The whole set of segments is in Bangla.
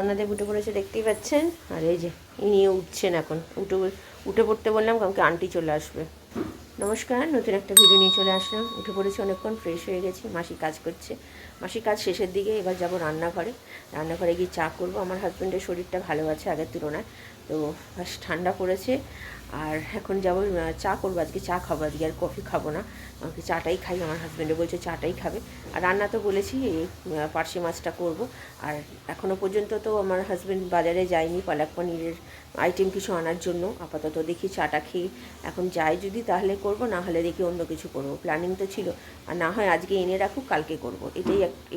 অন্যদের উঠে পড়েছে দেখতেই পাচ্ছেন। আর এই যে ইনিও উঠছেন, এখন উঠে পড়তে বললাম কাউকে আন্টি চলে আসবে। নমস্কার, নতুন একটা ভিডিও নিয়ে চলে আসলাম। উঠে পড়েছি, অনেকক্ষণ ফ্রেশ হয়ে গেছি। মাসি কাজ করছে, মাসি কাজ শেষের দিকে। এবার যাব রান্নাঘরে গিয়ে চা করব। আমার হাজব্যান্ডের শরীরটা ভালো আছে আগের তুলনায়, তো ঠান্ডা পড়েছে। আর এখন যাবো চা করবো, আজকে চা খাবো, আজকে আর কফি খাবো না, আমাকে চাটাই খাই। আমার হাজব্যান্ডে বলছে চাটাই খাবে। আর রান্না তো বলেছি এই পার্শে মাছটা করব। আর এখনও পর্যন্ত তো আমার হাজব্যান্ড বাজারে যায়নি পালক পনিরের আইটেম কিছু আনার জন্য। আপাতত দেখি চাটা খেয়ে এখন যাই, যদি তাহলে করব, না হলে দেখি অন্য কিছু করব। প্ল্যানিং তো ছিল, আর না হয় আজকে এনে রাখুক, কালকে করব।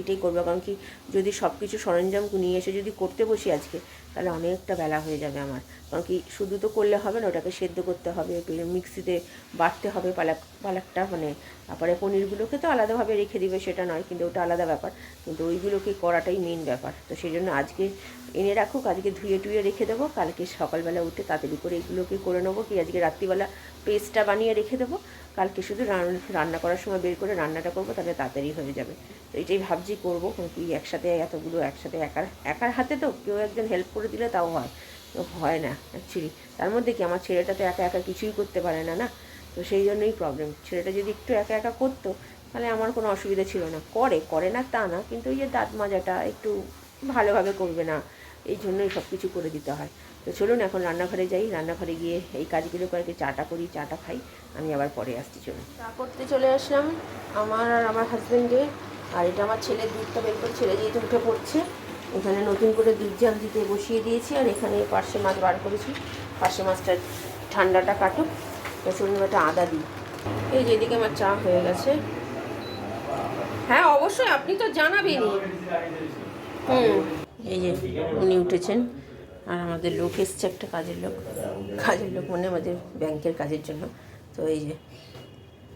এটাই করবো। কারণ কি, যদি সব কিছু সরঞ্জাম নিয়ে এসে যদি করতে বসি আজকে, তাহলে অনেকটা বেলা হয়ে যাবে আমার। কারণ কি, শুধু তো করলে হবে না, ওটাকে সেদ্ধ করতে হবে, মিক্সিতে বাটতে হবে পালকটা, মানে তারপরে পনিরগুলোকে তো আলাদাভাবে রেখে দিবে সেটা নয়, কিন্তু ওটা আলাদা ব্যাপার, কিন্তু ওইগুলোকে করাটাই মেন ব্যাপার। তো সেই জন্য আজকে এনে রাখুক, আজকে ধুয়ে টুয়ে রেখে দেবো, কালকে সকালবেলা উঠে তাড়াতাড়ি করে এগুলোকে করে নেবো। কি আজকে রাত্রিবেলা পেস্টটা বানিয়ে রেখে দেবো, কালকে শুধু রান্না করার সময় বের করে রান্নাটা করবো, তাহলে তাড়াতাড়ি হয়ে যাবে। তো এটাই ভাবছি করবো। কি একসাথে এতগুলো একসাথে একার হাতে তো কেউ একজন হেল্প করে দিলে তাও হয়, তো হয় না অ্যাকচুয়ালি। তার মধ্যে কি, আমার ছেলেটা তো একা একা কিছুই করতে পারে না, না? তো সেই জন্যই প্রবলেম। ছেলেটা যদি একটু একা একা করতো, তাহলে আমার কোনো অসুবিধা ছিল না। করে না তা না, কিন্তু ওই যে দাঁত মাজাটা একটু ভালোভাবে করবে না, এই জন্যই সব কিছু করে দিতে হয়। তো চলুন এখন রান্নাঘরে যাই, রান্নাঘরে গিয়ে এই কাজগুলো করে চাটা করি, চাটা খাই, আমি আবার পরে আসছি। চলুন, চা করতে চলে আসলাম আমার আর আমার হাজব্যান্ডের। আর এটা আমার ছেলের দুধটা বের করে, ছেলে যেহেতু উঠে পড়ছে, এখানে নতুন করে দুধ জাম দিতে বসিয়ে দিয়েছি। আর এখানে পার্শে মাছ বার করেছি, পার্শে মাছটা ঠান্ডাটা কাটুক। তো চলুন একটা আদা দিই। এই যেদিকে আমার চা হয়ে গেছে। হ্যাঁ অবশ্যই, আপনি তো জানাবেনই। এই যে উনি উঠেছেন, আর আমাদের লোক এসছে, একটা কাজের লোক মানে আমাদের ব্যাংকের কাজের জন্য। তো এই যে,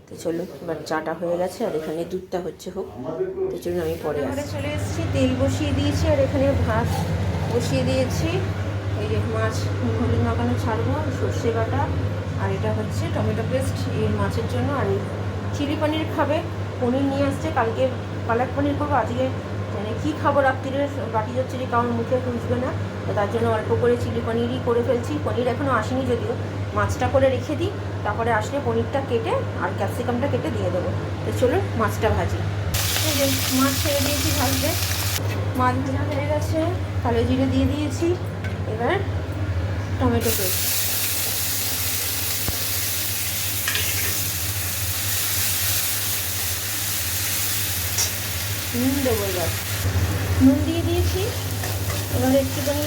তো চলুন এবার চাটা হয়ে গেছে, আর এখানে দুধটা হচ্ছে হোক। তো চলুন আমি পরে চলে এসেছি, তেল বসিয়ে দিয়েছি, আর এখানে ভাত বসিয়ে দিয়েছি। এই যে মাছ হলুদ মাখানো ছাড়বো, সর্ষে বাটা, আর এটা হচ্ছে টমেটো পেস্ট এই মাছের জন্য। আর চিলি পনির খাবে, পনির নিয়ে আসছে, কালকে পালক পনির করবো। আজকে মানে কী খাবো রাত্রিরে, বাটি যাচ্ছে যে কারণ মুখে রুচবে না, তো তার জন্য অল্প করে চিলি পনিরই করে ফেলছি। পনির এখনও আসেনি যদিও, মাছটা করে রেখে দিই, তারপরে আসলে পনিরটা কেটে আর ক্যাপসিকামটা কেটে দিয়ে দেবো। তো চলুন মাছটা ভাজি। এই যে মাছ ছেড়ে দিয়েছি ভাজতে, মাছ ভাজা হয়ে গেছে, কালো জিরে দিয়ে দিয়েছি। এবার টমেটো পেস্ট নুন দেবো, এবার নুন দিয়ে দিয়েছি। এবার একটুখানি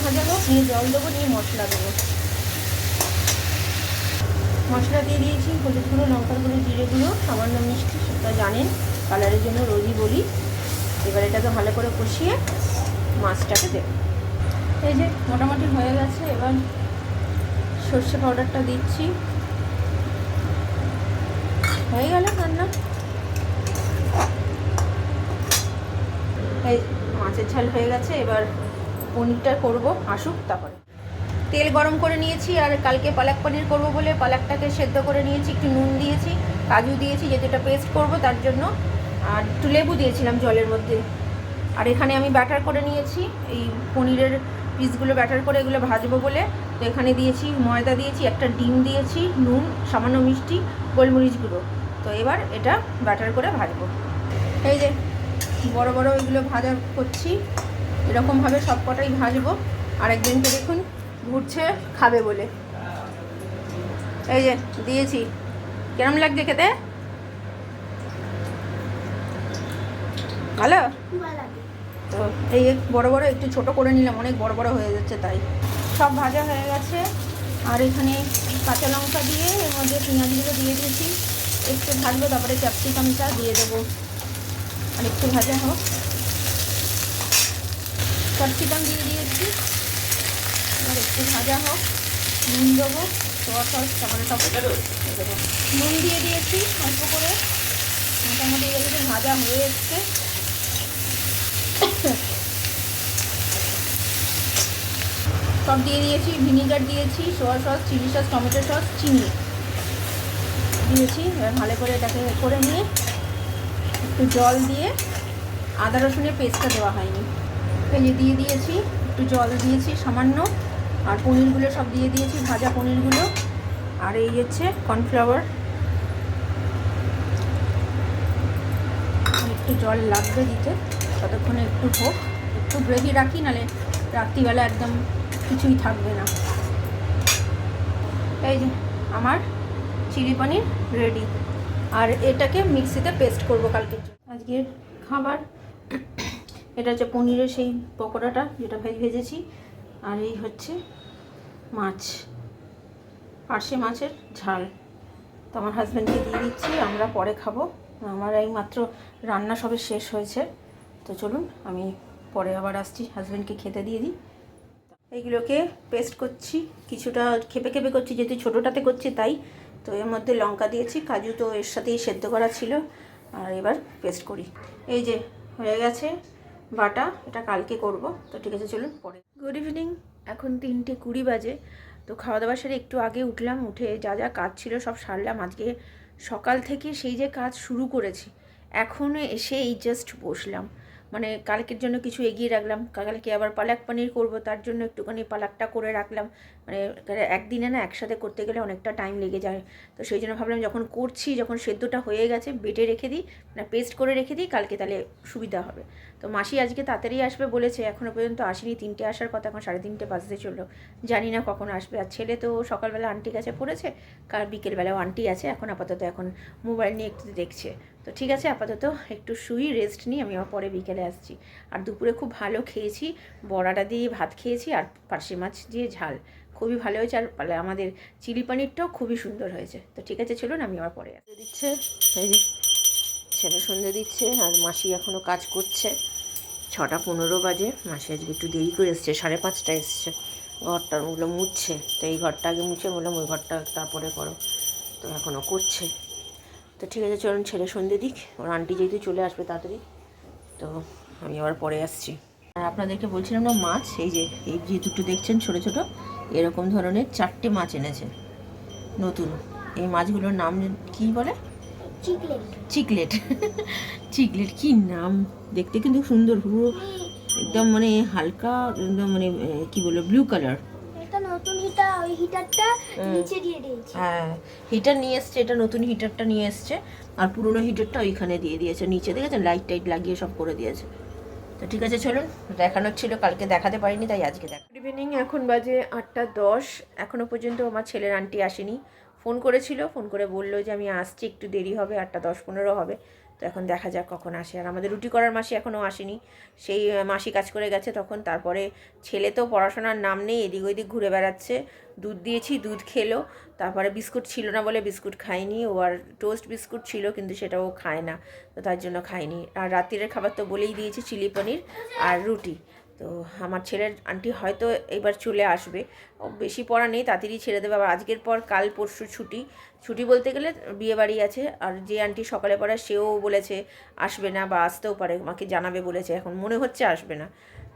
ভাজাবো, নিয়ে জল দেবো, নিয়ে মশলা দেবো। মশলা দিয়ে দিয়েছি, হলুদ গুঁড়ো, লঙ্কার গুঁড়ো, জিরে গুঁড়ো, সামান্য মিষ্টি, সেটা জানেন কালারের জন্য রোজই বলি। এবার এটাকে ভালো করে কষিয়ে মাছটাকে দেব। এই যে মোটামুটি হয়ে গেছে, এবার সর্ষে পাউডারটা দিচ্ছি। হয়ে গেল রান্না। এই মাছের ঝাল হয়ে গেছে, এবার পনিরটা করব, আসুক তারপরে। তেল গরম করে নিয়েছি, আর কালকে পালক পনির করবো বলে পালকটাকে সেদ্ধ করে নিয়েছি, একটু নুন দিয়েছি, কাজু দিয়েছি, যেহেতু এটা পেস্ট করবো তার জন্য, আর একটু লেবু দিয়েছিলাম জলের মধ্যে। আর এখানে আমি ব্যাটার করে নিয়েছি, এই পনিরের পিসগুলো ব্যাটার করে এগুলো ভাজবো বলে। তো এখানে দিয়েছি ময়দা, দিয়েছি একটা ডিম, দিয়েছি নুন, সামান্য মিষ্টি, গোলমরিচ গুঁড়ো। তো এবার এটা ব্যাটার করে ভাজবো। এই যে বড় বড় এগুলো ভাজা করছি, এরকমভাবে সব কটাই ভাজবো। আর একজনকে দেখুন ঘুরছে খাবে বলে, এই যে দিয়েছি। কেমন লাগছে খেতে? ভালো। তো এই বড় বড় একটু ছোট করে নিলাম, অনেক বড় বড় হয়ে যাচ্ছে তাই। সব ভাজা হয়ে গেছে, আর এখানে কাঁচা লঙ্কা দিয়ে এর মধ্যে পেঁয়াজগুলো দিয়ে দিয়েছি, একটু ভাজবো, তারপরে ক্যাপসিকামটা দিয়ে দেবো। আর একটু ভাজা হোক, ক্যাপসিকাম দিয়ে দিয়েছি, এবার একটু ভাজা হোক, নুন দেবো, সোয়া সস, তারপরে সব দেবো। নুন দিয়ে দিয়েছি অল্প করে, মোটামুটি এগুলো ভাজা হয়ে এসছে। সব দিয়ে দিয়েছি, ভিনিগার দিয়েছি, soya sauce, chilli sauce, tomato sauce, চিনি দিয়েছি। এবার ভালো করে এটাকে করে নিয়ে একটু জল দিয়ে, আদা রসুনের পেস্টটা দেওয়া হয়নি, এই যে দিয়ে দিয়েছি, একটু জল দিয়েছি সামান্য, আর পনিরগুলো সব দিয়ে দিয়েছি, ভাজা পনিরগুলো। আর এই হচ্ছে কর্নফ্লাওয়ার, একটু জল লাগবে দিতে, ততক্ষণে একটু হোক, একটু গ্রেভি রাখি, নাহলে রাত্রিবেলা একদম কিছুই থাকবে না। এই যে আমার চিলি পনির রেডি, আর এটাকে মিক্সিতে পেস্ট করব কালকের জন্য। আজকের খাবার এটা হচ্ছে পনিরের সেই পকোড়াটা যেটা ভেজেছি, আর এই হচ্ছে মাছ, পার্শে মাছের ঝাল। তো আমার হাজব্যান্ডকে দিয়ে দিচ্ছি, আমরা পরে খাবো। আমার এই মাত্র রান্না সবে শেষ হয়েছে, তো চলুন আমি পরে আবার আসছি, হাজব্যান্ডকে খেতে দিয়ে দিই। এইগুলোকে পেস্ট করছি, কিছুটা খেপে খেপে করছি যেহেতু ছোটোটাতে করছি তাই। তো এর মধ্যে লঙ্কা দিয়েছি, কাজু তো এর সাথেই সেদ্ধ করা ছিল, আর এবার পেস্ট করি। এই যে হয়ে গেছে বাটা, এটা কালকে করব। তো ঠিক আছে চলুন পরে। গুড ইভিনিং, এখন 3:20 বাজে। তো খাওয়া দাওয়া সেরে একটু আগে উঠলাম, উঠে যা যা কাজ ছিল সব সারলাম। আজকে সকাল থেকে সেই যে কাজ শুরু করেছি, এখনও এসে এই জাস্ট বসলাম। মানে কালকের জন্য কিছু এগিয়ে রাখলাম, কালকে আবার পালাক পনির করব, তার জন্য একটুখানি পালাকটা করে রাখলাম। মানে একদিনে না একসাথে করতে গেলে অনেকটা টাইম লেগে যায়, তো সেই জন্য ভাবলাম যখন করছি, যখন সেদ্ধটা হয়ে গেছে বেটে রেখে দিই, মানে পেস্ট করে রেখে দিই, কালকে তাহলে সুবিধা হবে। তো মাসি আজকে তাড়াতাড়ি আসবে বলেছে, এখনও পর্যন্ত আসেনি, 3টে আসার কথা, এখন 3:30 বাজতে চললো, জানি না কখন আসবে। আর ছেলে তো সকালবেলা আন্টি কাছে পড়েছে, কাল বিকেলবেলাও আন্টি আছে, এখন আপাতত এখন মোবাইল নিয়ে একটু দেখছে। তো ঠিক আছে, আপাতত একটু শুই, রেস্ট নিই, আমি আবার পরে বিকেলে আসছি। আর দুপুরে খুব ভালো খেয়েছি, বড়াটা দিয়ে ভাত খেয়েছি, আর পার্শে মাছ দিয়ে ঝাল খুবই ভালো হয়েছে, আর আমাদের চিলি পনিরটাও খুবই সুন্দর হয়েছে। তো ঠিক আছে চলুন আমি আবার পরে আসছি। দিচ্ছে এই যে ছেলে সন্ধে দিচ্ছে, আর মাসি এখনও কাজ করছে। 6:15 বাজে, মাসি আজকে একটু দেরি করে এসছে, 5:30টায় এসছে। ঘরটার ওগুলো মুছছে, তো এই ঘরটা আগে মুছে বললাম ওই ঘরটা তারপরে করো, তো এখনও করছে। তো ঠিক আছে চলুন ছেলে সন্ধে দিক, ওর আন্টি যেহেতু চলে আসবে তাড়াতাড়ি, তো আমি আবার পরে আসছি। আর আপনাদেরকে বলছিলাম না মাছ, এই যে দুটো দেখছেন ছোটো ছোটো, এরকম ধরনের 4টে মাছ এনেছে নতুন। এই মাছগুলোর নাম কী বলে? চিকলেট। চিকলেট চিকলেট কী নাম, দেখতে কিন্তু সুন্দর, পুরো একদম মানে হালকা, একদম মানে কী বলবো, ব্লু কালার। এটা নতুন হিটার, ওই হিটারটা নিচে দিয়ে দিয়েছে। হ্যাঁ, হিটার নিয়ে এসছে, এটা নতুন হিটারটা নিয়ে এসছে, আর পুরোনো হিটারটা ওইখানে দিয়ে দিয়েছে নিচে, দেখেছেন লাইট টাইট লাগিয়ে সব করে দিয়েছে। তো ঠিক আছে চলুন, দেখানোর ছিল, কালকে দেখাতে পারিনি তাই আজকে দেখ। গুড ইভিনিং, এখন বাজে 8:10, এখনও পর্যন্ত আমার ছেলের আন্টি আসেনি। ফোন করেছিল, ফোন করে বললো যে আমি আসছি, একটু দেরি হবে, 8:10-15 হবে। তো এখন দেখা যাক কখন আসে। আর আমাদের রুটি করার মাসি এখনও আসেনি, সেই মাসি কাজ করে গেছে তখন। তারপরে ছেলে তো পড়াশোনার নাম নেই, এদিক ওইদিক ঘুরে বেড়াচ্ছে। দুধ দিয়েছি, দুধ খেলো। তারপরে বিস্কুট ছিল না বলে বিস্কুট খায়নি ও, আর টোস্ট বিস্কুট ছিল কিন্তু সেটাও খায় না, তো তার জন্য খায়নি। আর রাত্রিরের খাবার তো বলেই দিয়েছি, চিলি পনির আর রুটি। তো আমার ছেলের আন্টি হয়তো এবার চলে আসবে, বেশি পড়া নেই, তাড়াতাড়ি ছেড়ে দেবে। আবার আজকের পর কাল পরশু ছুটি, ছুটি বলতে গেলে বিয়ে বাড়ি আছে। আর যে আন্টি সকালে পড়ায় সেও বলেছে আসবে না, বা আসতেও পারে, মাকে জানাবে বলেছে, এখন মনে হচ্ছে আসবে না।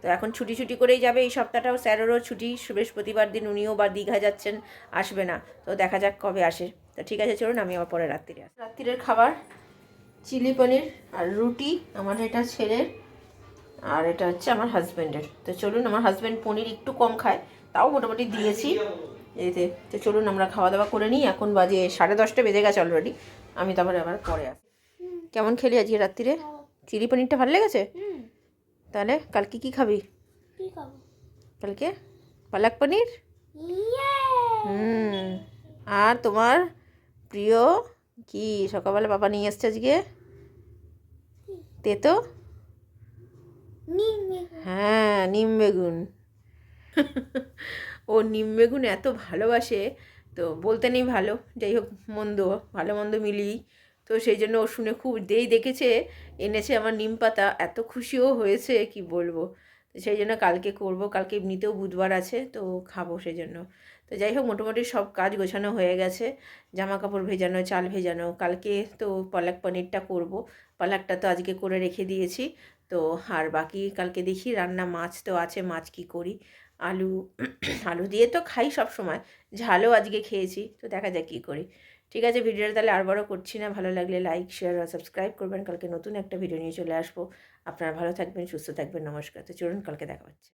তো এখন ছুটি ছুটি করেই যাবে এই সপ্তাহটাও, স্যারেরও ছুটি, বৃহস্পতিবার দিন উনিও বা দীঘা যাচ্ছেন, আসবে না। তো দেখা যাক কবে আসে। তো ঠিক আছে চলুন আমি আবার পরে রাত্রিরে আসি। রাত্রিরের খাবার চিলি পনির আর রুটি, আমার এটা ছেলের, আর এটা হচ্ছে আমার হাজব্যান্ডের। তো চলুন, আমার হাজব্যান্ড পনির একটু কম খায়, তাও মোটামুটি দিয়েছি এতে। তো চলুন আমরা খাওয়া দাওয়া করে নিই, এখন বাজে 10:30 বেজে গেছে অলরেডি, আমি তারপরে আবার পরে আসি। কেমন খেলি আজকে রাত্রিরে? চিলি পনিরটা ভালো লেগেছে? তাহলে কালকে কি খাবি? কালকে পালক পনির। আর তোমার প্রিয় কি সকালবেলা বাবা নিয়ে এসছে আজকে? তেতো, হ্যাঁ নিম বেগুন ও নিম বেগুন এত ভালোবাসে, তো বলতে নেই ভালো, যাই হোক মন্দ, ভালো মন্দ মিলিয়েই। তো সেই জন্য ও শুনে খুব দেখেছে, এনেছে আমার নিম পাতা, এত খুশিও হয়েছে কি বলবো। তো সেই জন্য কালকে করব, কালকে এমনিতেও বুধবার আছে, তো খাবো সেই জন্য। তো যাই হোক মোটামুটি সব কাজ গোছানো হয়ে গেছে, জামা কাপড় ভেজানো, চাল ভেজানো, কালকে তো পালক পনিরটা করব, পালকটা তো আজকে করে রেখে দিয়েছি। তো আর বাকি কালকে দেখি রান্না, মাছ তো আছে, মাছ কি করি। আলু আলু দিয়ে তো খাই সব সময়, ঝালও আজকে খেয়েছি, তো দেখা যাক কী করি। ঠিক আছে, ভিডিওটা তাহলে আর বড় করছি না, ভালো লাগলে লাইক শেয়ার আর সাবস্ক্রাইব করবেন, কালকে নতুন একটা ভিডিও নিয়ে চলে আসবো। আপনারা ভালো থাকবেন, সুস্থ থাকবেন। নমস্কার। তো চলুন কালকে দেখা হচ্ছে।